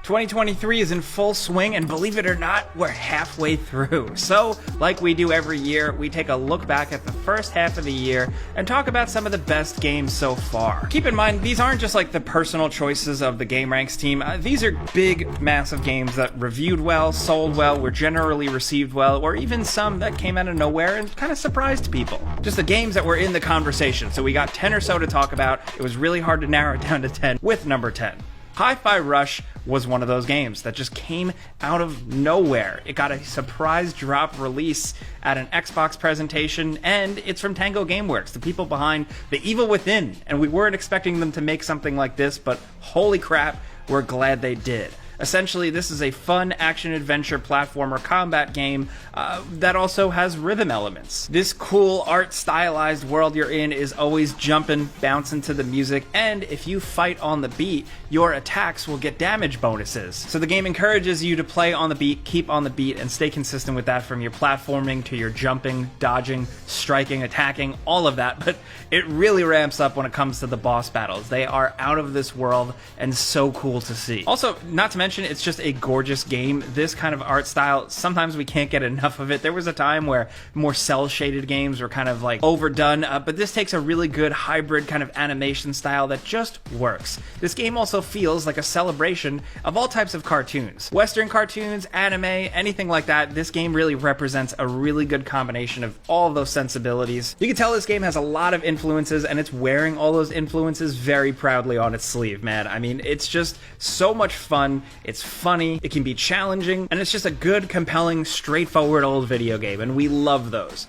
2023 is in full swing, and believe it or not, we're halfway through. So, like we do every year, we take a look back at the first half of the year and talk about some of the best games so far. Keep in mind, these aren't just like the personal choices of the GameRanks team. These are big, massive games that reviewed well, sold well, were generally received well, or even some that came out of nowhere and kind of surprised people. Just the games that were in the conversation. So we got 10 or so to talk about. It was really hard to narrow it down to 10 with number 10. Hi-Fi Rush was one of those games that just came out of nowhere. It got a surprise drop release at an Xbox presentation, and it's from Tango Gameworks, the people behind The Evil Within. And we weren't expecting them to make something like this, but holy crap, we're glad they did. Essentially, this is a fun action-adventure platformer combat game that also has rhythm elements. This cool art-stylized world you're in is always jumping, bouncing to the music, and if you fight on the beat, your attacks will get damage bonuses. So the game encourages you to play on the beat, keep on the beat, and stay consistent with that from your platforming to your jumping, dodging, striking, attacking, all of that, but it really ramps up when it comes to the boss battles. They are out of this world and so cool to see. Also, not to mention, it's just a gorgeous game. This kind of art style, sometimes we can't get enough of it. There was a time where more cel-shaded games were kind of like overdone, but this takes a really good hybrid kind of animation style that just works. This game also feels like a celebration of all types of cartoons. Western cartoons, anime, anything like that. This game really represents a really good combination of all of those sensibilities. You can tell this game has a lot of influences, and it's wearing all those influences very proudly on its sleeve, man. I mean, it's just so much fun. It's funny, it can be challenging, and it's just a good, compelling, straightforward old video game, and we love those.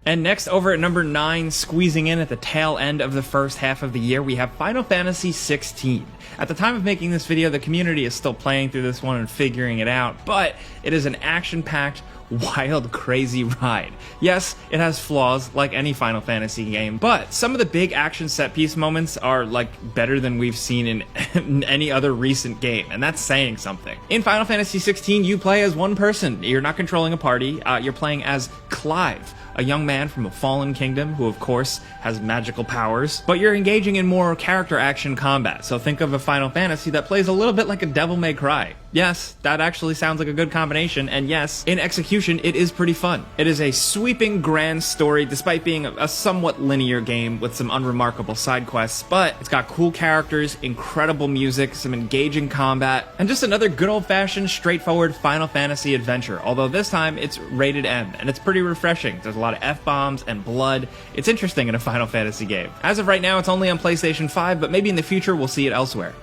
And next, over at number 9, squeezing in at the tail end of the first half of the year, we have Final Fantasy XVI. At the time of making this video, the community is still playing through this one and figuring it out, but it is an action-packed, wild, crazy ride. Yes, it has flaws like any Final Fantasy game, but some of the big action set-piece moments are like better than we've seen in any other recent game, and that's saying something. In Final Fantasy XVI, you play as one person. You're not controlling a party, you're playing as Clive, a young man from a fallen kingdom who, of course, has magical powers, but you're engaging in more character action combat, so think of a Final Fantasy that plays a little bit like a Devil May Cry. Yes, that actually sounds like a good combination, and yes, in execution, it is pretty fun. It is a sweeping, grand story, despite being a somewhat linear game with some unremarkable side quests, but it's got cool characters, incredible music, some engaging combat, and just another good old-fashioned, straightforward Final Fantasy adventure, although this time it's rated M, and it's pretty refreshing. There's a lot of F-bombs and blood. It's interesting in a Final Fantasy game. As of right now, it's only on PlayStation 5, but maybe in the future we'll see it elsewhere.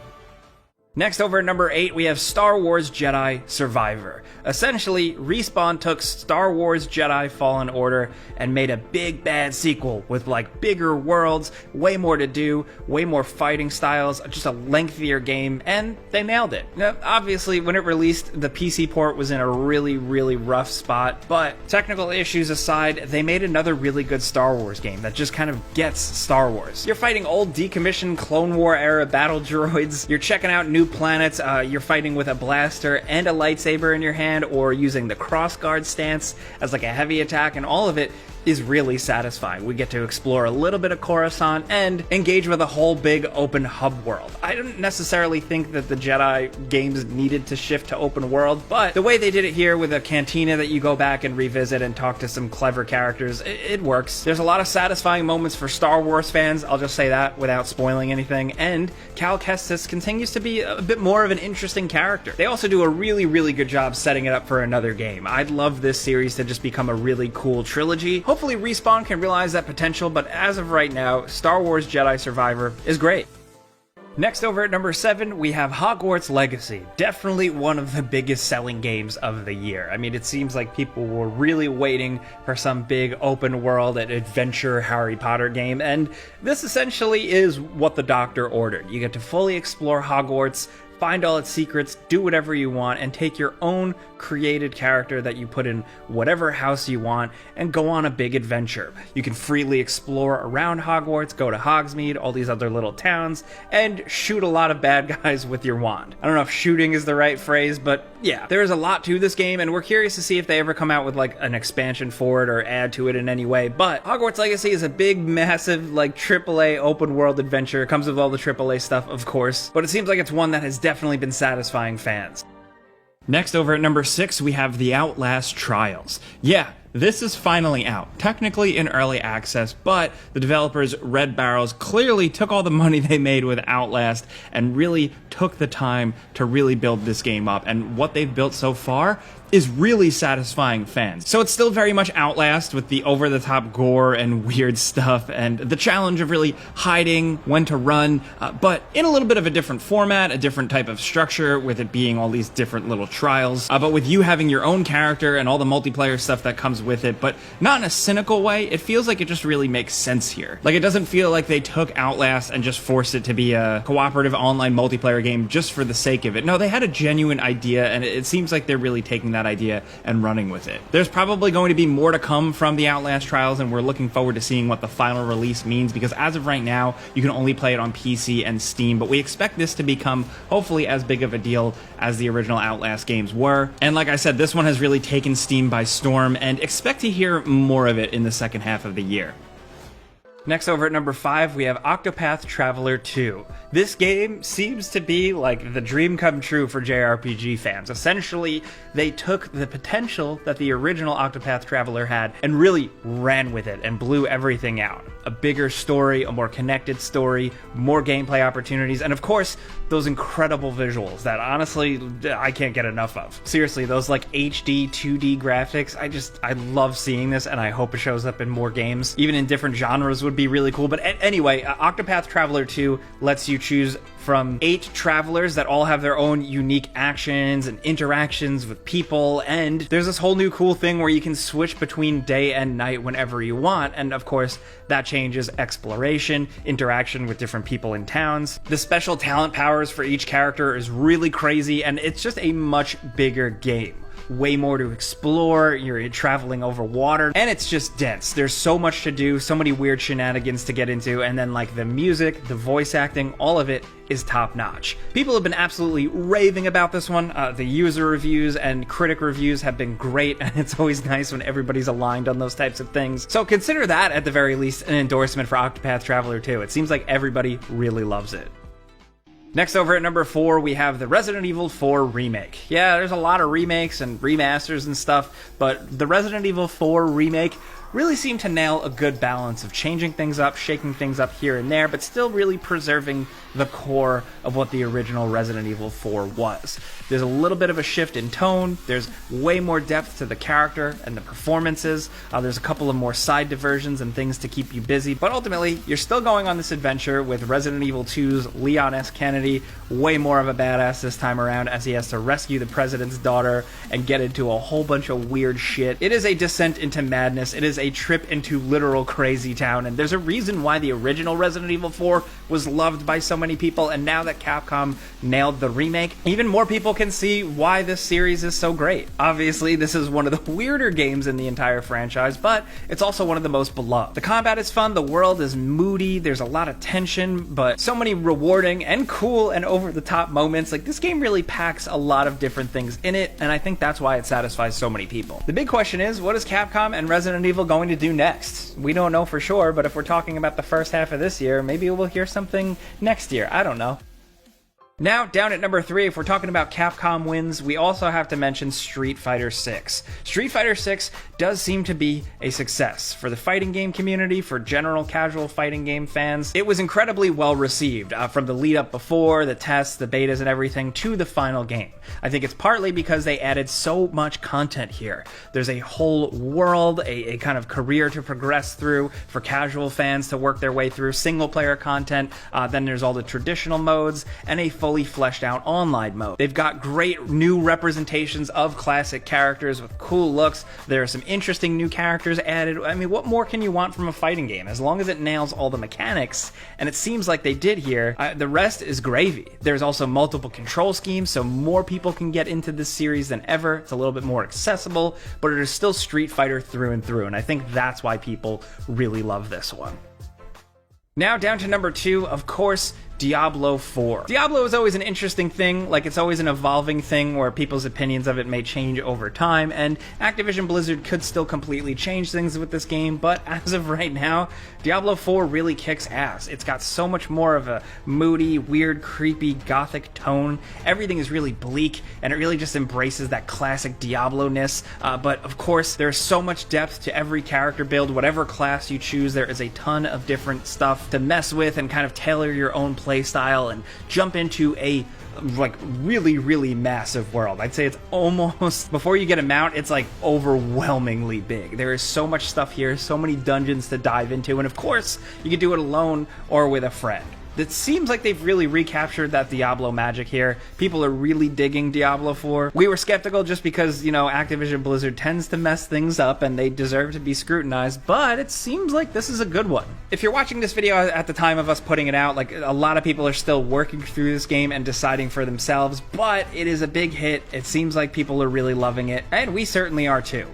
Next, over at number 8, we have Star Wars Jedi Survivor. Essentially, Respawn took Star Wars Jedi Fallen Order and made a big bad sequel with like bigger worlds, way more to do, way more fighting styles, just a lengthier game, and they nailed it. Now, obviously, when it released, the PC port was in a really, really rough spot, but technical issues aside, they made another really good Star Wars game that just kind of gets Star Wars. You're fighting old decommissioned Clone War era battle droids, you're checking out new planets, you're fighting with a blaster and a lightsaber in your hand, or using the crossguard stance as like a heavy attack, and all of it is really satisfying. We get to explore a little bit of Coruscant and engage with a whole big open hub world. I didn't necessarily think that the Jedi games needed to shift to open world, but the way they did it here with a cantina that you go back and revisit and talk to some clever characters, it works. There's a lot of satisfying moments for Star Wars fans, I'll just say that without spoiling anything, and Cal Kestis continues to be a bit more of an interesting character. They also do a really, really good job setting it up for another game. I'd love this series to just become a really cool trilogy. Hopefully Respawn can realize that potential, but as of right now, Star Wars Jedi Survivor is great. Next, over at number 7, we have Hogwarts Legacy. Definitely one of the biggest selling games of the year. I mean, it seems like people were really waiting for some big open world and adventure Harry Potter game, and this essentially is what the doctor ordered. You get to fully explore Hogwarts, find all its secrets, do whatever you want, and take your own created character that you put in whatever house you want and go on a big adventure. You can freely explore around Hogwarts, go to Hogsmeade, all these other little towns, and shoot a lot of bad guys with your wand. I don't know if shooting is the right phrase, but yeah, there is a lot to this game, and we're curious to see if they ever come out with like an expansion for it or add to it in any way. But Hogwarts Legacy is a big, massive, like AAA open world adventure. It comes with all the AAA stuff, of course, but it seems like it's one that has definitely been satisfying fans. Next, over at number 6, we have The Outlast Trials. Yeah, this is finally out, technically in early access, but the developers Red Barrels clearly took all the money they made with Outlast and really took the time to really build this game up, and what they've built so far is really satisfying fans. So it's still very much Outlast with the over-the-top gore and weird stuff and the challenge of really hiding when to run, but in a little bit of a different format, a different type of structure, with it being all these different little trials, but with you having your own character and all the multiplayer stuff that comes with it, but not in a cynical way. It feels like it just really makes sense here. Like, it doesn't feel like they took Outlast and just forced it to be a cooperative online multiplayer game just for the sake of it. No, they had a genuine idea, and it seems like they're really taking that idea and running with it. There's probably going to be more to come from the Outlast Trials, and we're looking forward to seeing what the final release means, because as of right now, you can only play it on PC and Steam, but we expect this to become hopefully as big of a deal as the original Outlast games were. And like I said, this one has really taken Steam by storm, and expect to hear more of it in the second half of the year. Next, over at number 5, we have Octopath Traveler 2. This game seems to be like the dream come true for JRPG fans. Essentially, they took the potential that the original Octopath Traveler had and really ran with it and blew everything out. A bigger story, a more connected story, more gameplay opportunities, and of course, those incredible visuals that honestly, I can't get enough of. Seriously, those like HD 2D graphics, I love seeing this, and I hope it shows up in more games. Even in different genres would be really cool. But anyway, Octopath Traveler 2 lets you choose from 8 travelers that all have their own unique actions and interactions with people, and there's this whole new cool thing where you can switch between day and night whenever you want, and of course that changes exploration, interaction with different people in towns. The special talent powers for each character is really crazy, and it's just a much bigger game. Way more to explore, you're traveling over water, and it's just dense. There's so much to do, so many weird shenanigans to get into, and then like the music, the voice acting, all of it is top notch. People have been absolutely raving about this one. The user reviews and critic reviews have been great, and it's always nice when everybody's aligned on those types of things. So consider that at the very least an endorsement for Octopath Traveler 2. It seems like everybody really loves it. Next, over at number 4, we have the Resident Evil 4 remake. Yeah, there's a lot of remakes and remasters and stuff, but the Resident Evil 4 remake really seemed to nail a good balance of changing things up, shaking things up here and there, but still really preserving the core of what the original Resident Evil 4 was. There's a little bit of a shift in tone, there's way more depth to the character and the performances, there's a couple of more side diversions and things to keep you busy, but ultimately, you're still going on this adventure with Resident Evil 2's Leon S. Kennedy, way more of a badass this time around, as he has to rescue the president's daughter and get into a whole bunch of weird shit. It is a descent into madness, it is a trip into literal crazy town, and there's a reason why the original Resident Evil 4 was loved by so many people, and now that Capcom nailed the remake, even more people can see why this series is so great. Obviously, this is one of the weirder games in the entire franchise, but it's also one of the most beloved. The combat is fun, the world is moody, there's a lot of tension, but so many rewarding and cool and over-the-top moments. Like, this game really packs a lot of different things in it, and I think that's why it satisfies so many people. The big question is, what is Capcom and Resident Evil going to do next? We don't know for sure, but if we're talking about the first half of this year, maybe we'll hear something next year. I don't know. Now, down at number 3, if we're talking about Capcom wins, we also have to mention Street Fighter 6. Street Fighter 6 does seem to be a success for the fighting game community, for general casual fighting game fans. It was incredibly well received, from the lead up before, the tests, the betas and everything, to the final game. I think it's partly because they added so much content here. There's a whole world, a kind of career to progress through for casual fans to work their way through, single player content, then there's all the traditional modes, and a fully fleshed out online mode. They've got great new representations of classic characters with cool looks. There are some interesting new characters added. I mean, what more can you want from a fighting game? As long as it nails all the mechanics, and it seems like they did here, the rest is gravy. There's also multiple control schemes, so more people can get into this series than ever. It's a little bit more accessible, but it is still Street Fighter through and through, and I think that's why people really love this one. Now down to number 2, of course, Diablo 4. Diablo is always an interesting thing, like it's always an evolving thing where people's opinions of it may change over time, and Activision Blizzard could still completely change things with this game, but as of right now, Diablo 4 really kicks ass. It's got so much more of a moody, weird, creepy, gothic tone. Everything is really bleak, and it really just embraces that classic Diablo-ness, but of course, there's so much depth to every character build. Whatever class you choose, there is a ton of different stuff to mess with and kind of tailor your own play style and jump into a really massive world. I'd say it's almost, before you get a mount, it's like overwhelmingly big. There is so much stuff here, so many dungeons to dive into, and of course you can do it alone or with a friend. It seems like they've really recaptured that Diablo magic here. People are really digging Diablo 4. We were skeptical just because, you know, Activision Blizzard tends to mess things up and they deserve to be scrutinized, but it seems like this is a good one. If you're watching this video at the time of us putting it out, like, a lot of people are still working through this game and deciding for themselves, but it is a big hit. It seems like people are really loving it, and we certainly are too.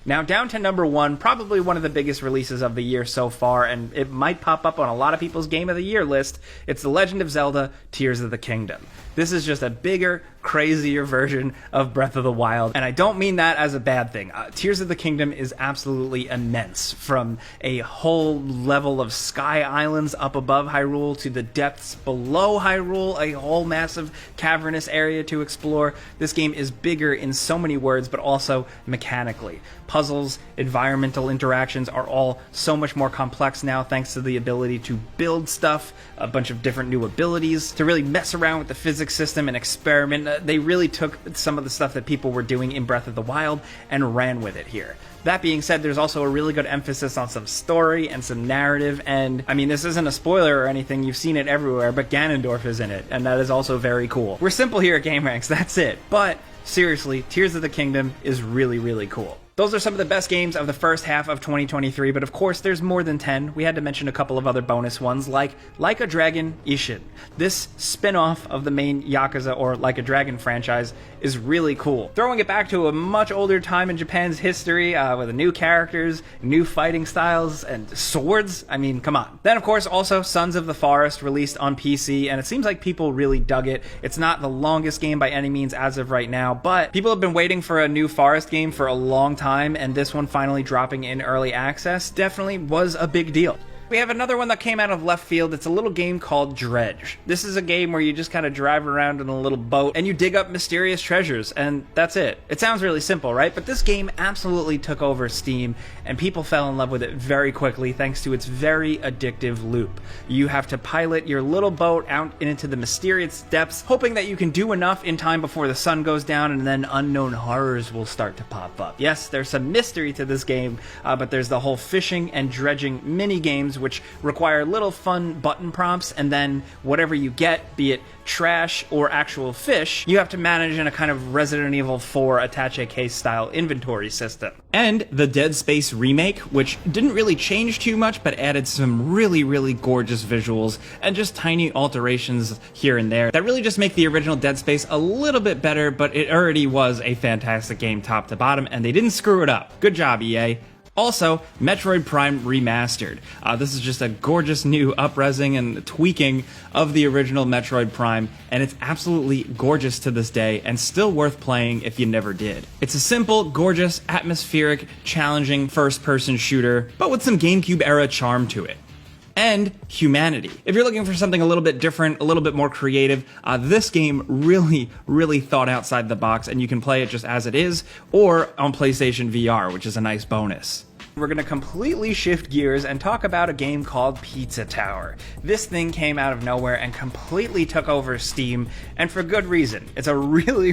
Now down to number 1, probably one of the biggest releases of the year so far, and it might pop up on a lot of people's Game of the Year list. It's The Legend of Zelda: Tears of the Kingdom. This is just a bigger, crazier version of Breath of the Wild, and I don't mean that as a bad thing. Tears of the Kingdom is absolutely immense, from a whole level of sky islands up above Hyrule to the depths below Hyrule, a whole massive cavernous area to explore. This game is bigger in so many words, but also mechanically. Puzzles, environmental interactions are all so much more complex now thanks to the ability to build stuff, a bunch of different new abilities, to really mess around with the physics system and experiment. They really took some of the stuff that people were doing in Breath of the Wild and ran with it here. That being said, there's also a really good emphasis on some story and some narrative, and I mean, this isn't a spoiler or anything, you've seen it everywhere, but Ganondorf is in it, and that is also very cool. We're simple here at GameRanks, that's it, but seriously, Tears of the Kingdom is really cool. Those are some of the best games of the first half of 2023, but of course there's more than 10. We had to mention a couple of other bonus ones, like a Dragon Ishin. This spin-off of the main Yakuza or Like a Dragon franchise is really cool. Throwing it back to a much older time in Japan's history, with new characters, new fighting styles, and swords. I mean, come on. Then of course also Sons of the Forest, released on PC, and it seems like people really dug it. It's not the longest game by any means as of right now, but people have been waiting for a new Forest game for a long time, and this one finally dropping in early access definitely was a big deal. We have another one that came out of left field. It's a little game called Dredge. This is a game where you just kind of drive around in a little boat and you dig up mysterious treasures, and that's it. It sounds really simple, right? But this game absolutely took over Steam, and people fell in love with it very quickly thanks to its very addictive loop. You have to pilot your little boat out into the mysterious depths, hoping that you can do enough in time before the sun goes down, and then unknown horrors will start to pop up. Yes, there's some mystery to this game, but there's the whole fishing and dredging mini games, which require little fun button prompts, and then whatever you get, be it trash or actual fish, you have to manage in a kind of Resident Evil 4 attaché case style inventory system. And the Dead Space remake, which didn't really change too much, but added some really gorgeous visuals and just tiny alterations here and there that really just make the original Dead Space a little bit better, but it already was a fantastic game top to bottom, and they didn't screw it up. Good job, EA. Also, Metroid Prime Remastered. This is just a gorgeous new up-resing and tweaking of the original Metroid Prime, and it's absolutely gorgeous to this day and still worth playing if you never did. It's a simple, gorgeous, atmospheric, challenging first-person shooter, but with some GameCube-era charm to it. And humanity. If you're looking for something a little bit different, a little bit more creative, this game really thought outside the box, and you can play it just as it is, or on PlayStation VR, which is a nice bonus. We're going to completely shift gears and talk about a game called Pizza Tower. This thing came out of nowhere and completely took over Steam, and for good reason. It's a really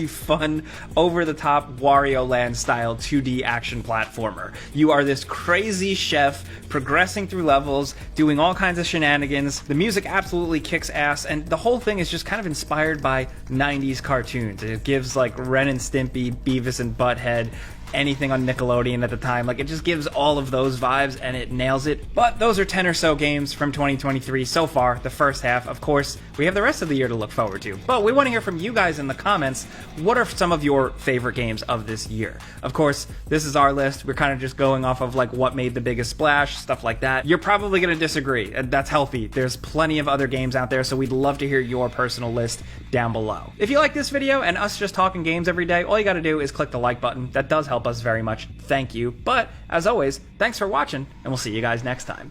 fun, over-the-top Wario Land style 2D action platformer. You are this crazy chef progressing through levels, doing all kinds of shenanigans. The music absolutely kicks ass, and the whole thing is just kind of inspired by 90s cartoons. It gives like Ren and Stimpy, Beavis and Butthead, anything on Nickelodeon at the time. Like, it just gives all of those vibes, and it nails it. But those are 10 or so games from 2023 so far, the first half. Of course, we have the rest of the year to look forward to. But we want to hear from you guys in the comments. What are some of your favorite games of this year? Of course, this is our list. We're kind of just going off of like what made the biggest splash, stuff like that. You're probably going to disagree, and that's healthy. There's plenty of other games out there, so we'd love to hear your personal list down below. If you like this video and us just talking games every day, all you got to do is click the like button. That does help us very much. Thank you. But as always, thanks for watching, and we'll see you guys next time.